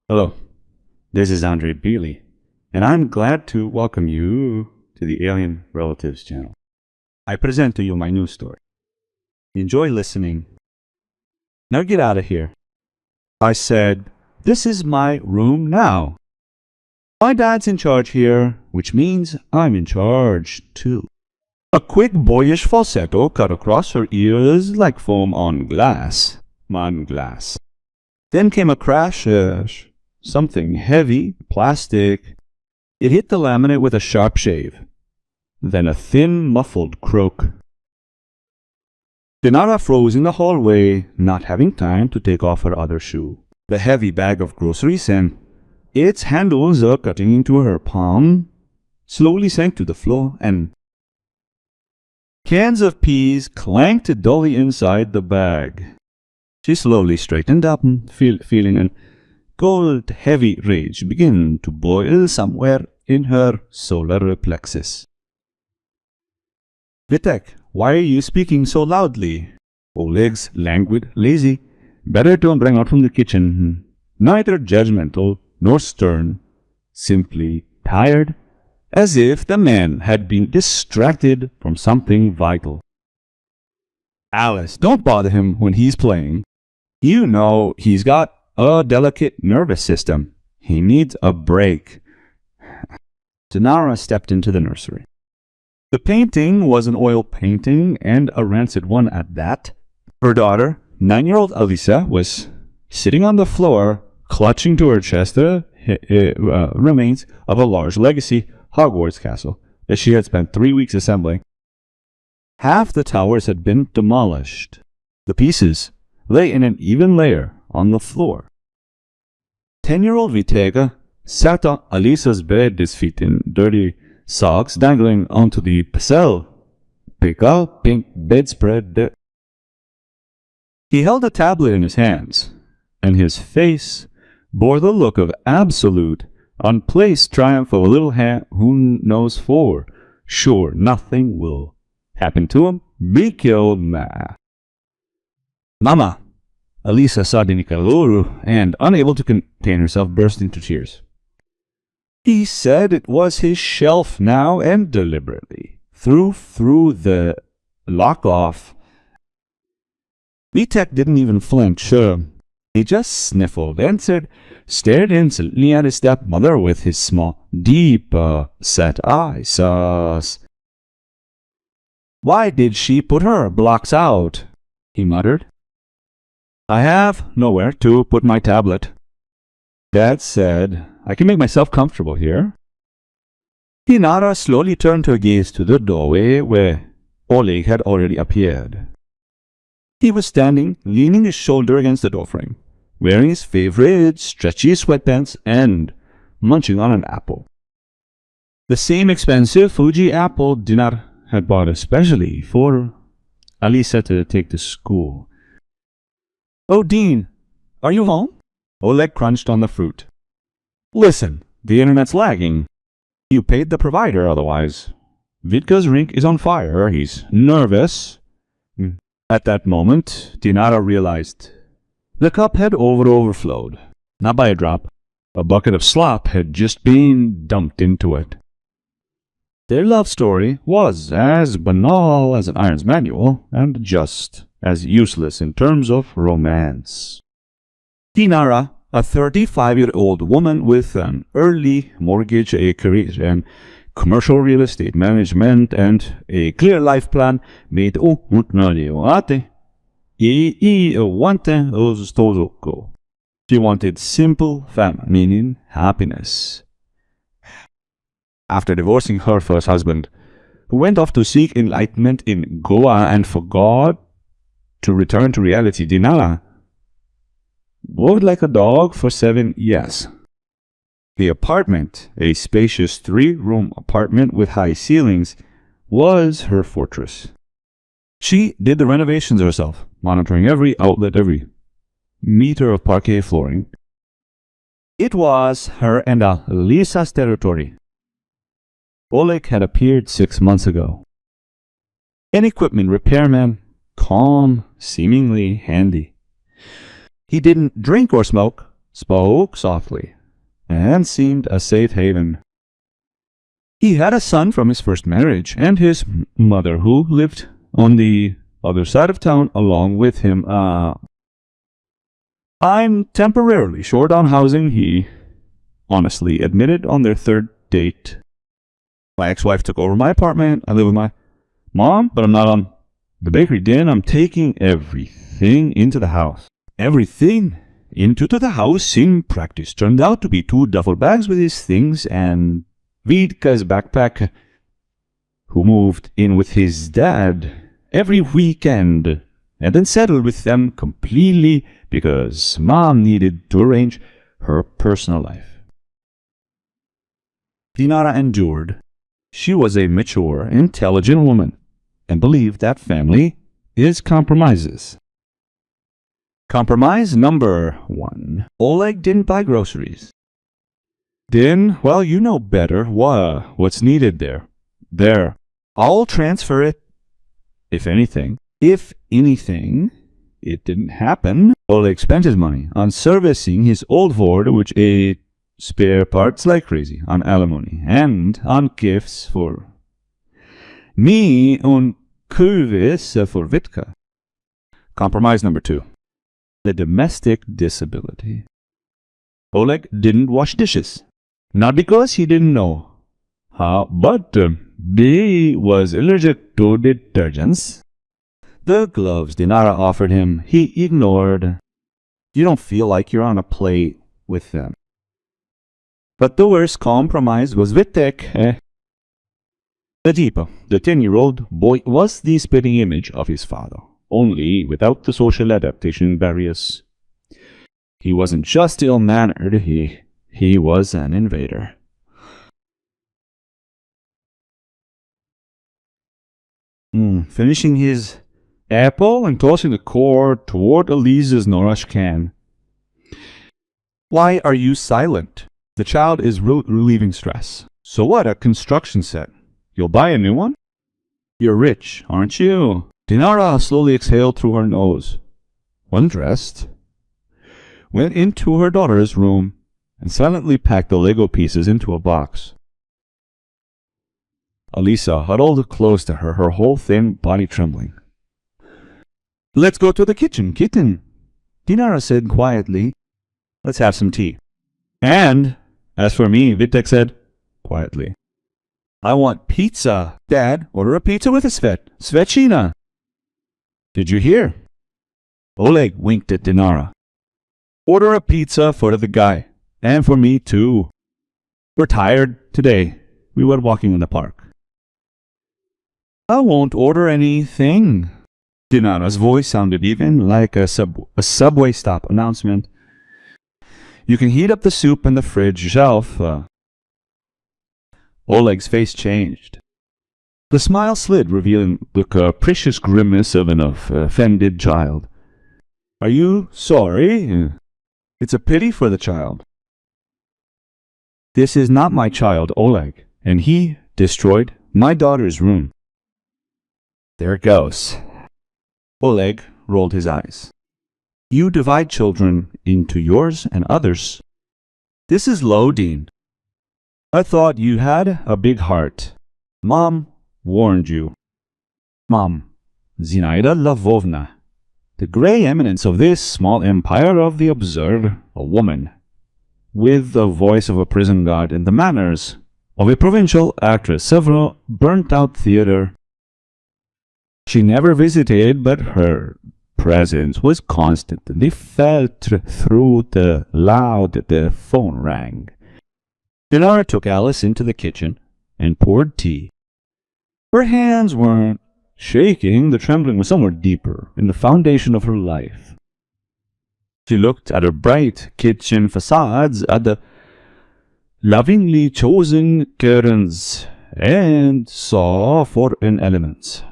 Hello, this is Andre Bealey, and I'm glad to welcome you to the Alien Relatives channel. I present to you my new story. Enjoy listening. Now get out of here. I said, this is my room now. My dad's in charge here, which means I'm in charge too. A quick boyish falsetto cut across her ears like foam on glass. Then came a crash, something heavy, plastic. It hit the laminate with a sharp shave. Then a thin, muffled croak. Dinara froze in the hallway, not having time to take off her other shoe. The heavy bag of groceries and its handles cutting into her palm slowly sank to the floor, and cans of peas clanked dully inside the bag. She slowly straightened up, feeling an cold, heavy rage begin to boil somewhere in her solar plexus. Vitek, why are you speaking so loudly? Oleg's languid, lazy, better tone rang out from the kitchen, neither judgmental nor stern, simply tired, as if the man had been distracted from something vital. Alice, don't bother him when he's playing. You know he's got a delicate nervous system. He needs a break. Dinara stepped into the nursery. The painting was an oil painting, and a rancid one at that. Her daughter, 9-year-old Alisa, was sitting on the floor, clutching to her chest the remains of a large legacy Hogwarts castle that she had spent 3 weeks assembling. Half the towers had been demolished. The pieces lay in an even layer on the floor. 10-year-old Vitega sat on Alisa's bed, his feet in dirty socks dangling onto the pastel pink bedspread. He held a tablet in his hands, and his face bore the look of absolute, unplaced triumph of a little hand who knows for sure nothing will happen to him. Be killed, Mama! Alisa saw Dinikaluru and, unable to contain herself, burst into tears. He said it was his shelf now, and deliberately threw the lock off. Vitek didn't even flinch. He just sniffled and stared insolently at his stepmother with his small, deep-set eyes. Why did she put her blocks out? He muttered. I have nowhere to put my tablet. Dad said I can make myself comfortable here. Dinara slowly turned her gaze to the doorway where Oleg had already appeared. He was standing, leaning his shoulder against the doorframe, wearing his favorite stretchy sweatpants and munching on an apple. The same expensive Fuji apple Dinar had bought especially for Alisa to take to school. Oh, Dean, are you home? Oleg crunched on the fruit. Listen, the internet's lagging. You paid the provider otherwise. Vitka's rink is on fire. He's nervous. At that moment, Dinara realized the cup had overflowed. Not by a drop. A bucket of slop had just been dumped into it. Their love story was as banal as an iron's manual, and just as useless in terms of romance. Dinara, a 35-year-old woman with an early mortgage, a career in commercial real estate management, and a clear life plan, made She wanted simple, feminine happiness. After divorcing her first husband, who went off to seek enlightenment in Goa and forgot to return to reality, Dinara worked like a dog for 7 years. The apartment, a spacious 3-room apartment with high ceilings, was her fortress. She did the renovations herself, monitoring every outlet, every meter of parquet flooring. It was her and Alisa's territory. Oleg had appeared 6 months ago. An equipment repairman, calm, seemingly handy. He didn't drink or smoke, spoke softly, and seemed a safe haven. He had a son from his first marriage, and his mother, who lived on the other side of town along with him. I'm temporarily short on housing, he honestly admitted on their third date. My ex-wife took over my apartment. I live with my mom, but I'm not on the bakery din. I'm taking everything into the house. Everything into the house in practice turned out to be 2 duffel bags with his things and Vidka's backpack, who moved in with his dad every weekend and then settled with them completely because mom needed to arrange her personal life. Dinara endured. She was a mature, intelligent woman and believed that family is compromises. Compromise number 1. Oleg didn't buy groceries. Then, well, you know better what's needed there. There. I'll transfer it. If anything, it didn't happen. Oleg spent his money on servicing his old Ford, which ate spare parts like crazy, on alimony, and on gifts for me and Kurvis for Vitka. Compromise number 2. The domestic disability. Oleg didn't wash dishes. Not because he didn't know how, but he was allergic to detergents. The gloves Dinara offered him, he ignored. You don't feel like you're on a plate with them. But the worst compromise was Vitek. The Deepa, the 10-year-old boy, was the spitting image of his father, only without the social adaptation barriers. He wasn't just ill-mannered, he was an invader. Finishing his apple and tossing the core toward Elise's Norash can. Why are you silent? The child is relieving stress. So what, a construction set? You'll buy a new one? You're rich, aren't you? Dinara slowly exhaled through her nose. Undressed, went into her daughter's room and silently packed the Lego pieces into a box. Elisa huddled close to her, her whole thin body trembling. Let's go to the kitchen, kitten, Dinara said quietly. Let's have some tea. And, as for me, Vitek said quietly, I want pizza. Dad, order a pizza with a Svechina. Did you hear? Oleg winked at Dinara. Order a pizza for the guy. And for me, too. We're tired today. We were walking in the park. I won't order anything. Dinara's voice sounded even like a subway stop announcement. You can heat up the soup in the fridge yourself. Oleg's face changed. The smile slid, revealing the capricious grimace of an offended child. Are you sorry? It's a pity for the child. This is not my child, Oleg, and he destroyed my daughter's room. There it goes. Oleg rolled his eyes. You divide children into yours and others. This is low, Dean. I thought you had a big heart. Mom warned you. Mom, Zinaida Lvovna, the gray eminence of this small empire of the observed, a woman, with the voice of a prison guard and the manners of a provincial actress of a burnt-out theater. She never visited, but her presence was constant. They felt through the phone rang. Dinara took Alice into the kitchen and poured tea. Her hands weren't shaking, the trembling was somewhere deeper, in the foundation of her life. She looked at her bright kitchen facades, at the lovingly chosen curtains, and saw foreign elements.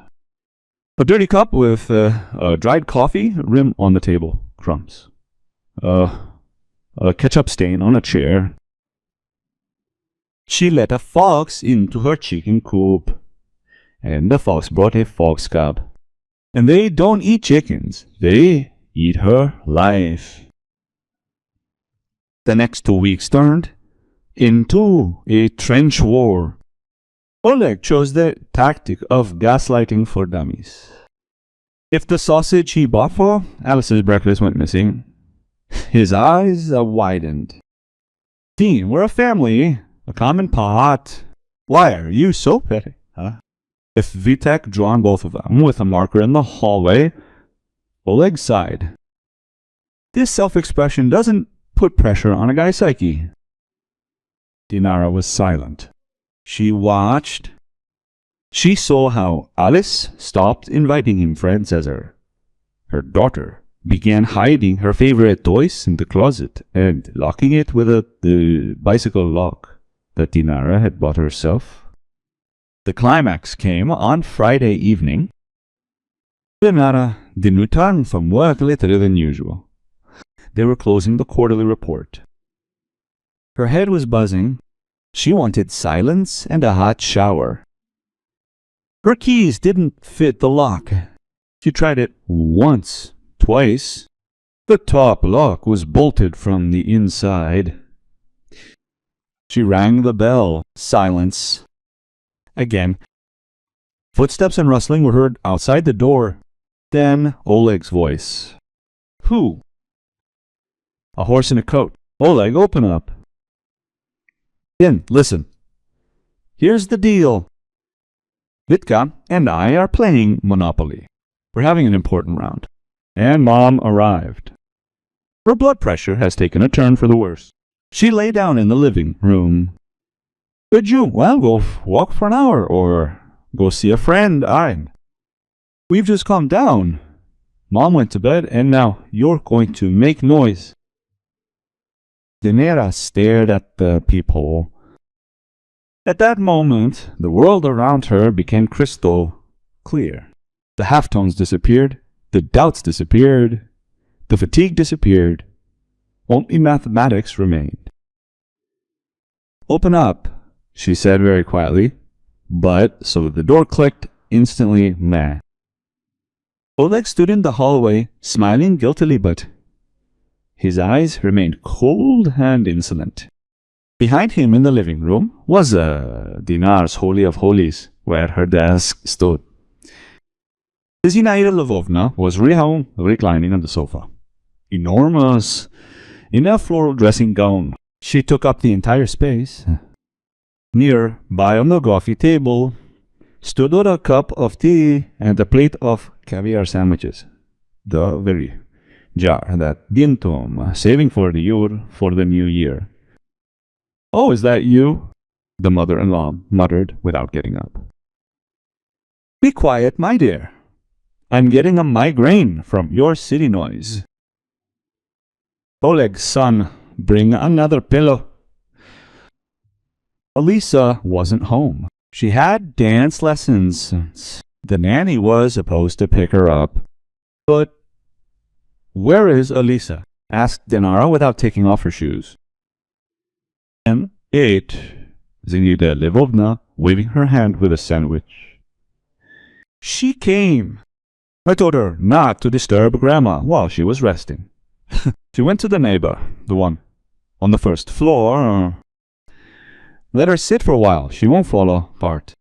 A dirty cup with a dried coffee rim on the table, crumbs. A ketchup stain on a chair. She let a fox into her chicken coop, and the fox brought a fox cub. And they don't eat chickens, they eat her life. The next 2 weeks turned into a trench war. Oleg chose the tactic of gaslighting for dummies. If the sausage he bought for Alice's breakfast went missing, his eyes widened. Teen, we're a family, a common pot. Why are you so petty, huh? If Vitek drew on both of them with a marker in the hallway, Oleg sighed. This self-expression doesn't put pressure on a guy's psyche. Dinara was silent. She watched. She saw how Alice stopped inviting him friends as her daughter began hiding her favorite toys in the closet and locking it with the bicycle lock that Dinara had bought herself. The climax came on Friday evening. Dinara didn't return from work later than usual. They were closing the quarterly report. Her head was buzzing. She wanted silence and a hot shower. Her keys didn't fit the lock. She tried it once, twice. The top lock was bolted from the inside. She rang the bell. Silence. Again. Footsteps and rustling were heard outside the door. Then Oleg's voice. Who? A horse in a coat. Oleg, open up. Listen. Here's the deal. Vitka and I are playing Monopoly. We're having an important round. And Mom arrived. Her blood pressure has taken a turn for the worse. She lay down in the living room. Could you, go walk for an hour or go see a friend? We've just calmed down. Mom went to bed and now you're going to make noise. Dinara stared at the peephole. At that moment, the world around her became crystal clear. The halftones disappeared, the doubts disappeared, the fatigue disappeared. Only mathematics remained. Open up, she said very quietly, but so the door clicked, instantly meh. Oleg stood in the hallway, smiling guiltily, but his eyes remained cold and insolent. Behind him in the living room was Dinar's Holy of Holies, where her desk stood. Zinaida Lvovna was reclining on the sofa. Enormous, in a floral dressing gown. She took up the entire space. Nearby on the coffee table stood a cup of tea and a plate of caviar sandwiches. The very jar that Bintom saving for the new year. Oh, is that you? The mother-in-law muttered without getting up. Be quiet, my dear. I'm getting a migraine from your city noise. Oleg, son, bring another pillow. Alisa wasn't home. She had dance lessons. The nanny was supposed to pick her up. But where is Alisa? Asked Dinara without taking off her shoes. 8. Zinaida Lvovna, waving her hand with a sandwich. She came. I told her not to disturb Grandma while she was resting. She went to the neighbor, the one on the first floor. Let her sit for a while. She won't fall apart.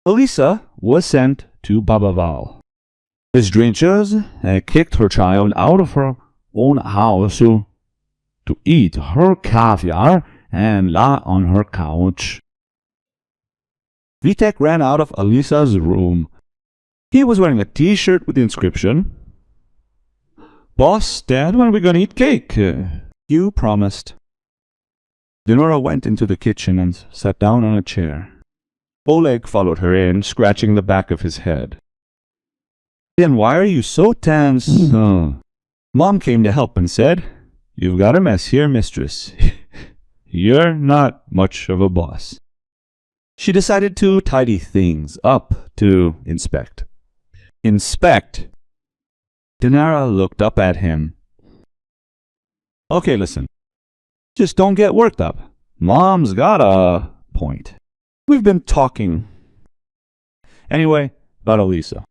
Alisa was sent to Babaval. The strangers kicked her child out of her own house to eat her caviar and lie on her couch. Vitek ran out of Alisa's room. He was wearing a t-shirt with the inscription, Boss, Dad, when are we going to eat cake? You promised. Dinara went into the kitchen and sat down on a chair. Oleg followed her in, scratching the back of his head. Then why are you so tense? Mom came to help and said, You've got a mess here, mistress. You're not much of a boss. She decided to tidy things up, to inspect. Inspect? Dinara looked up at him. Okay, listen. Just don't get worked up. Mom's got a point. We've been talking. Anyway, about Alisa.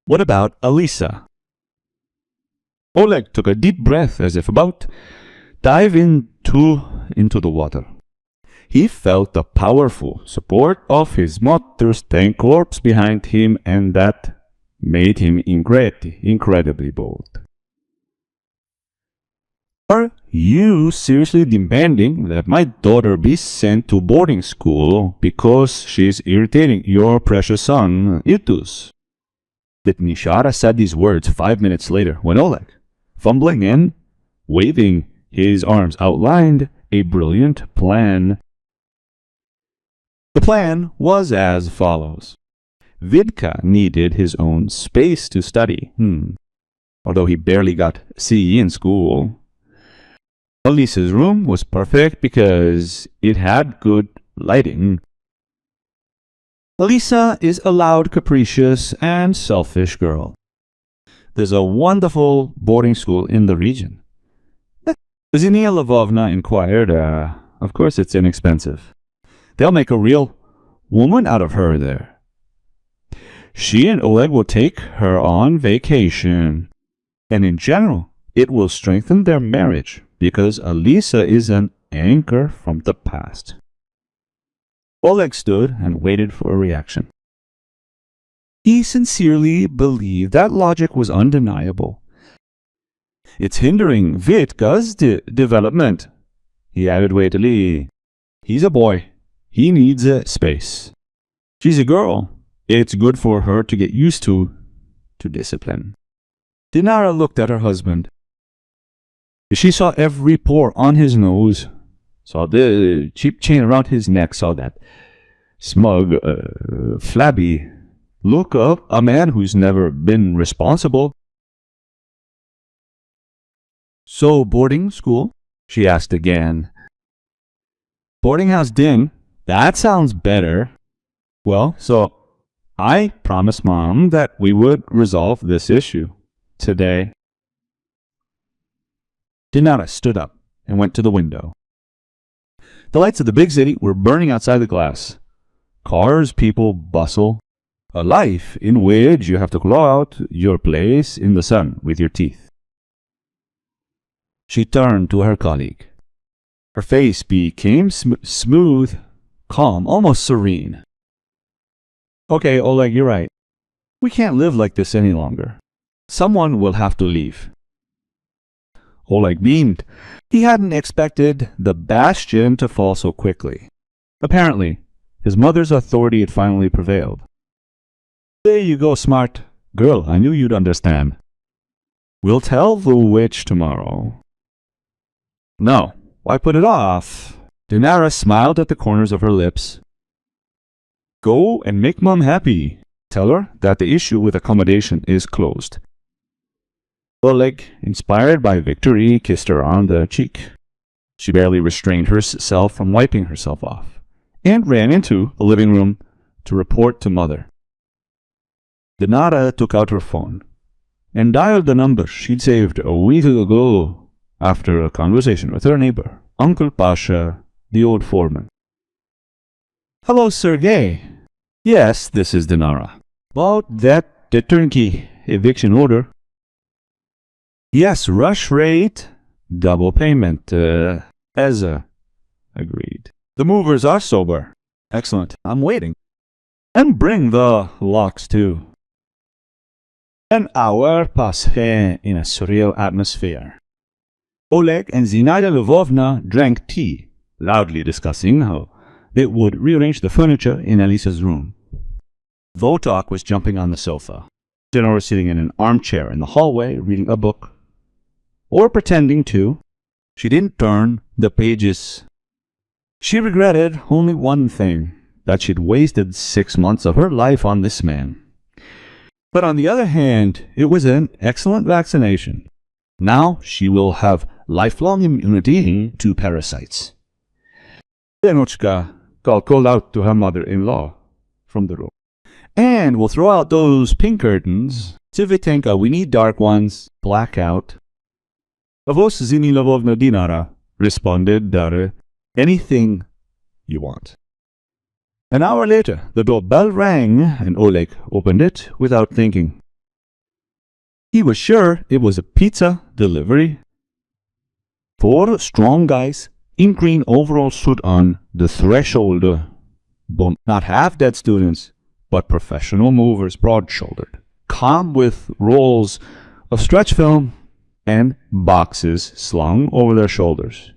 What about Alisa? Oleg took a deep breath as if about dive into the water. He felt the powerful support of his mother's tank corpse behind him, and that made him incredibly bold. Are you seriously demanding that my daughter be sent to boarding school because she's irritating your precious son, Itus? Nishara said these words 5 minutes later when Oleg, fumbling and waving his arms, outlined a brilliant plan. The plan was as follows. Vidka needed his own space to study, although he barely got C in school. Elisa's room was perfect because it had good lighting. Elisa is a loud, capricious, and selfish girl. There's a wonderful boarding school in the region. Zina Lvovna inquired. Of course it's inexpensive. They'll make a real woman out of her there. She and Oleg will take her on vacation. And in general, it will strengthen their marriage because Elisa is an anchor from the past. Oleg stood and waited for a reaction. He sincerely believed that logic was undeniable. It's hindering Vitka's development, he added weightily. He's a boy. He needs a space. She's a girl. It's good for her to get used to discipline. Dinara looked at her husband. She saw every pore on his nose, saw the cheap chain around his neck, saw that smug, flabby look of a man who's never been responsible. So, boarding school? She asked again. Boarding house din? That sounds better. Well, so I promised Mom that we would resolve this issue today. Dinara stood up and went to the window. The lights of the big city were burning outside the glass. Cars, people, bustle. A life in which you have to claw out your place in the sun with your teeth. She turned to her colleague. Her face became smooth, calm, almost serene. Okay, Oleg, you're right. We can't live like this any longer. Someone will have to leave. Oleg beamed. He hadn't expected the bastion to fall so quickly. Apparently, his mother's authority had finally prevailed. There you go, smart girl. I knew you'd understand. We'll tell the witch tomorrow. No, why put it off? Dinara smiled at the corners of her lips. Go and make Mom happy. Tell her that the issue with accommodation is closed. Oleg, inspired by victory, kissed her on the cheek. She barely restrained herself from wiping herself off, and ran into the living room to report to Mother. Dinara took out her phone and dialed the number she'd saved a week ago after a conversation with her neighbor, Uncle Pasha, the old foreman. Hello, Sergey. Yes, this is Dinara. About that turnkey eviction order. Yes, rush rate, double payment, Ezra agreed. The movers are sober. Excellent, I'm waiting. And bring the locks too. An hour passed in a surreal atmosphere. Oleg and Zinaida Lvovna drank tea, loudly discussing how they would rearrange the furniture in Elisa's room. Votok was jumping on the sofa. Dinara was sitting in an armchair in the hallway reading a book. Or pretending to. She didn't turn the pages. She regretted only one thing, that she'd wasted 6 months of her life on this man. But on the other hand, it was an excellent vaccination. Now she will have lifelong immunity to parasites. Sыночка called out to her mother-in-law from the room. And we'll throw out those pink curtains. Tivitenka, we need dark ones. Blackout. Avos Zini Lvovna Dinara, responded Dara. Anything you want. An hour later, the doorbell rang and Oleg opened it without thinking. He was sure it was a pizza delivery. Four strong guys in green overalls stood on the threshold. Not half-dead students, but professional movers, broad-shouldered, calm with rolls of stretch film and boxes slung over their shoulders.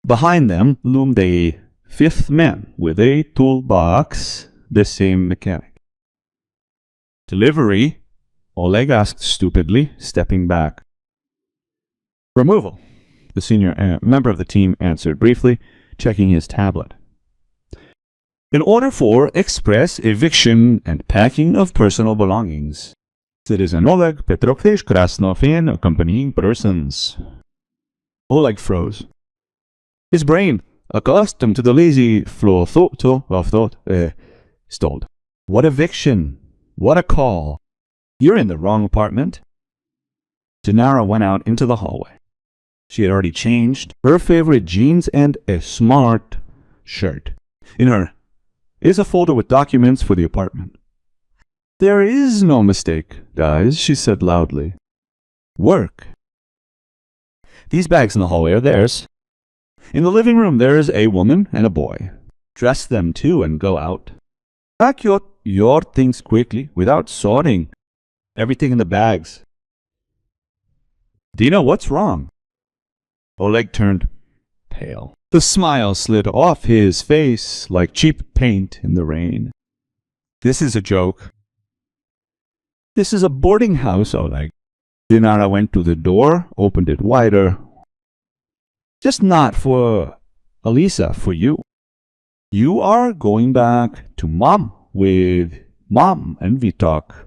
Behind them loomed a fifth man with a toolbox, the same mechanic. Delivery? Oleg asked stupidly, stepping back. Removal, the senior member of the team answered briefly, checking his tablet. In order for express eviction and packing of personal belongings. Citizen Oleg Petrovich Krasnov and accompanying persons. Oleg froze. His brain, accustomed to the lazy flow of thought, stalled. What eviction? What a call. You're in the wrong apartment. Dinara went out into the hallway. She had already changed her favorite jeans and a smart shirt. In her is a folder with documents for the apartment. There is no mistake, guys, she said loudly. Work. These bags in the hallway are theirs. In the living room there is a woman and a boy. Dress them too and go out. Pack your things quickly without sorting. Everything in the bags. Dina, what's wrong? Oleg turned pale. The smile slid off his face like cheap paint in the rain. This is a joke. This is a boarding house, Oleg. Dinara went to the door, opened it wider. Just not for Elisa, for you. You are going back to Mom with Mom and Vitok.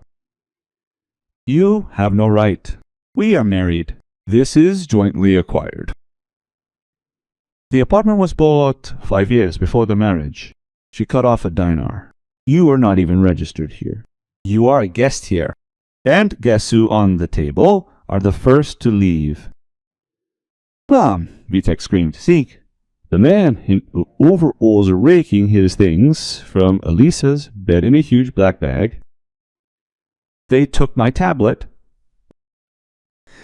You have no right. We are married. This is jointly acquired. The apartment was bought 5 years before the marriage. She cut off a dinar. You are not even registered here. You are a guest here. And guess who on the table are the first to leave? Mom, Vitek screamed. Seek. The man in overalls raking his things from Elisa's bed in a huge black bag. They took my tablet.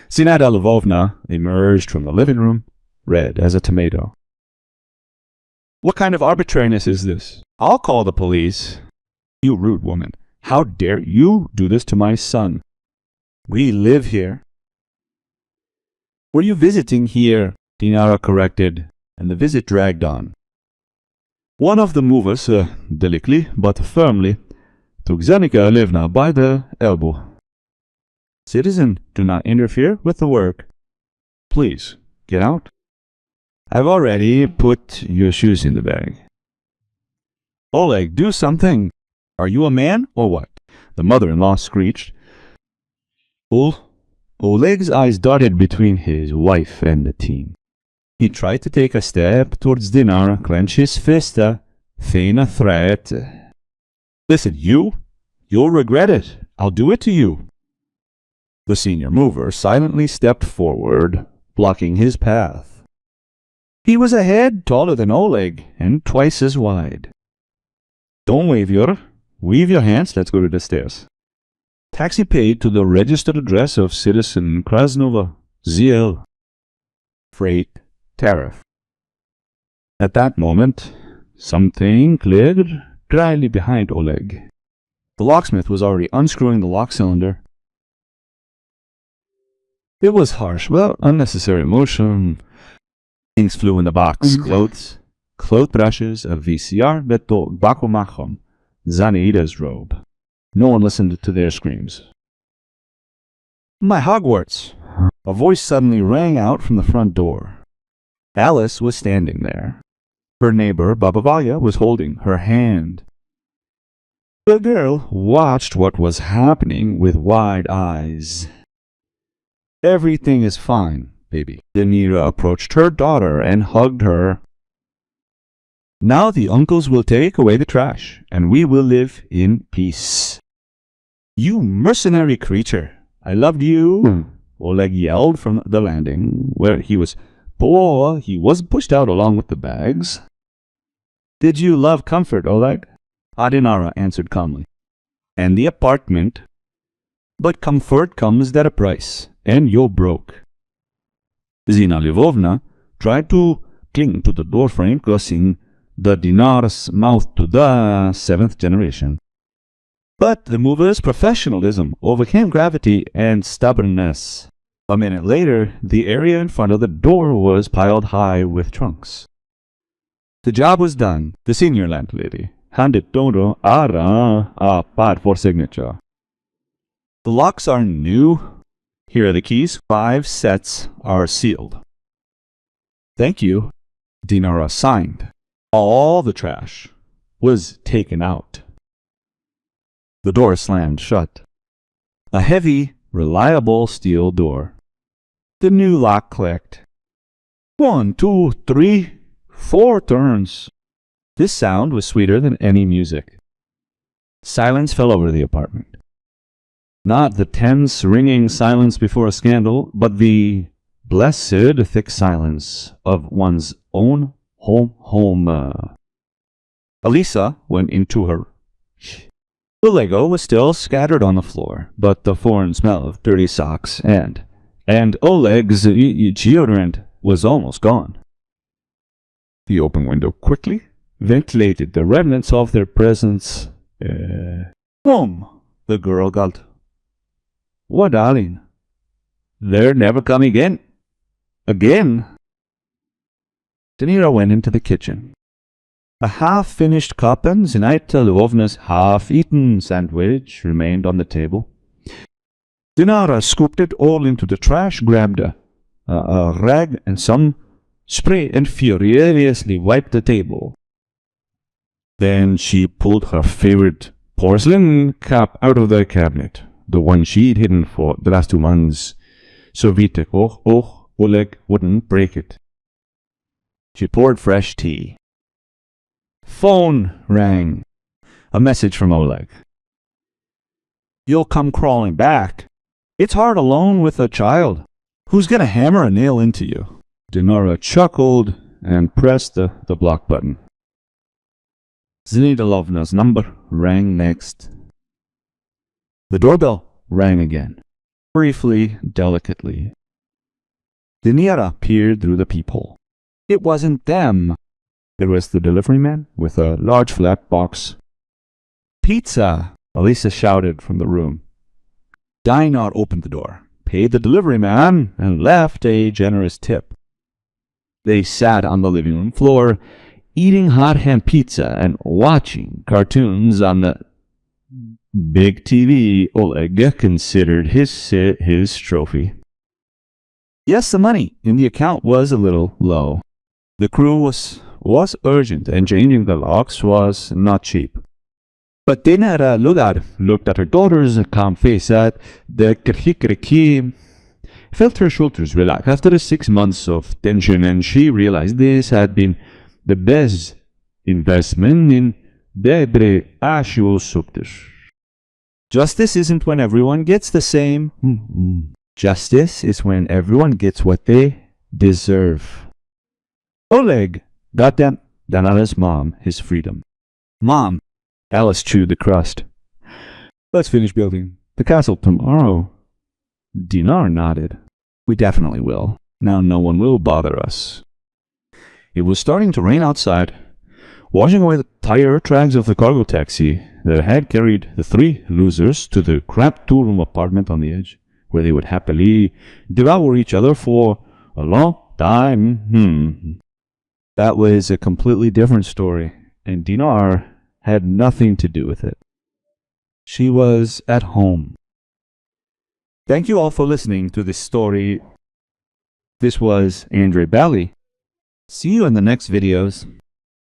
Sinada Lvovna emerged from the living room, red as a tomato. What kind of arbitrariness is this? I'll call the police. You rude woman. How dare you do this to my son? We live here. Were you visiting here? Dinara corrected, and the visit dragged on. One of the movers, delicately but firmly, took Zanika Levna by the elbow. Citizen, do not interfere with the work. Please, get out. I've already put your shoes in the bag. Oleg, do something. Are you a man or what? The mother-in-law screeched. Oleg's eyes darted between his wife and the team. He tried to take a step towards Dinara, clench his fist, feign a threat. Listen, you'll regret it. I'll do it to you. The senior mover silently stepped forward, blocking his path. He was a head taller than Oleg and twice as wide. Don't wave your hands. Let's go to the stairs. Taxi paid to the registered address of Citizen Krasnova, ZL. Freight tariff. At that moment, something clicked dryly behind Oleg. The locksmith was already unscrewing the lock cylinder. It was harsh, without unnecessary motion. Things flew in the box. Clothes, brushes, a VCR, beto bakumachom, Zanaida's robe. No one listened to their screams. My Hogwarts! A voice suddenly rang out from the front door. Alice was standing there. Her neighbor, Babavaya, was holding her hand. The girl watched what was happening with wide eyes. Everything is fine, baby. Demira approached her daughter and hugged her. Now the uncles will take away the trash, and we will live in peace. You mercenary creature! I loved you! Oleg yelled from the landing, where he was pushed out along with the bags. Did you love comfort, Oleg? Adinara answered calmly. And the apartment. But comfort comes at a price, and you're broke. Zina Lvovna tried to cling to the doorframe, crossing the dinar's mouth to the 7th generation. But the mover's professionalism overcame gravity and stubbornness. A minute later, the area in front of the door was piled high with trunks. The job was done. The senior landlady handed todo a pad for signature. The locks are new. Here are the keys. 5 sets are sealed. Thank you. Dinara signed. All the trash was taken out. The door slammed shut. A heavy, reliable steel door. The new lock clicked. 1, 2, 3, 4 turns. This sound was sweeter than any music. Silence fell over the apartment. Not the tense, ringing silence before a scandal, but the blessed, thick silence of one's own home. Elisa went into her. The Lego was still scattered on the floor, but the foreign smell of dirty socks and Oleg's deodorant was almost gone. The open window quickly ventilated the remnants of their presence. Home, the girl gulped. What, darling? They're never coming again. Again? Danila went into the kitchen. A half-finished cup and Zinaida Lvovna's half-eaten sandwich remained on the table. Dinara scooped it all into the trash, grabbed a rag and some spray, and furiously wiped the table. Then she pulled her favorite porcelain cup out of the cabinet, the one she'd hidden for the last 2 months, so Vita Oleg wouldn't break it. She poured fresh tea. Phone rang. A message from Oleg. You'll come crawling back. It's hard alone with a child. Who's gonna hammer a nail into you? Dinara chuckled and pressed the block button. Zinaida Lvovna's number rang next. The doorbell rang again, briefly, delicately. Dinara peered through the peephole. It wasn't them. It was the delivery man with a large flat box. Pizza! Elisa shouted from the room. Dinar opened the door, paid the delivery man, and left a generous tip. They sat on the living room floor, eating hot hand pizza and watching cartoons on the big TV Oleg considered his trophy. Yes, the money in the account was a little low. The crew was urgent, and changing the locks was not cheap. But Dinara looked at her daughter's calm face, at the kriki, felt her shoulders relax after 6 months of tension, and she realized this had been the best investment in the actual subtish. Justice isn't when everyone gets the same. Justice is when everyone gets what they deserve. Oleg got Danara's mom his freedom. Mom, Alice chewed the crust. Let's finish building the castle tomorrow. Dinar nodded. We definitely will. Now no one will bother us. It was starting to rain outside, washing away the tire tracks of the cargo taxi that had carried the 3 losers to the cramped 2-room apartment on the edge, where they would happily devour each other for a long time. That was a completely different story, and Dinar had nothing to do with it. She was at home. Thank you all for listening to this story. This was Andre Bally. See you in the next videos.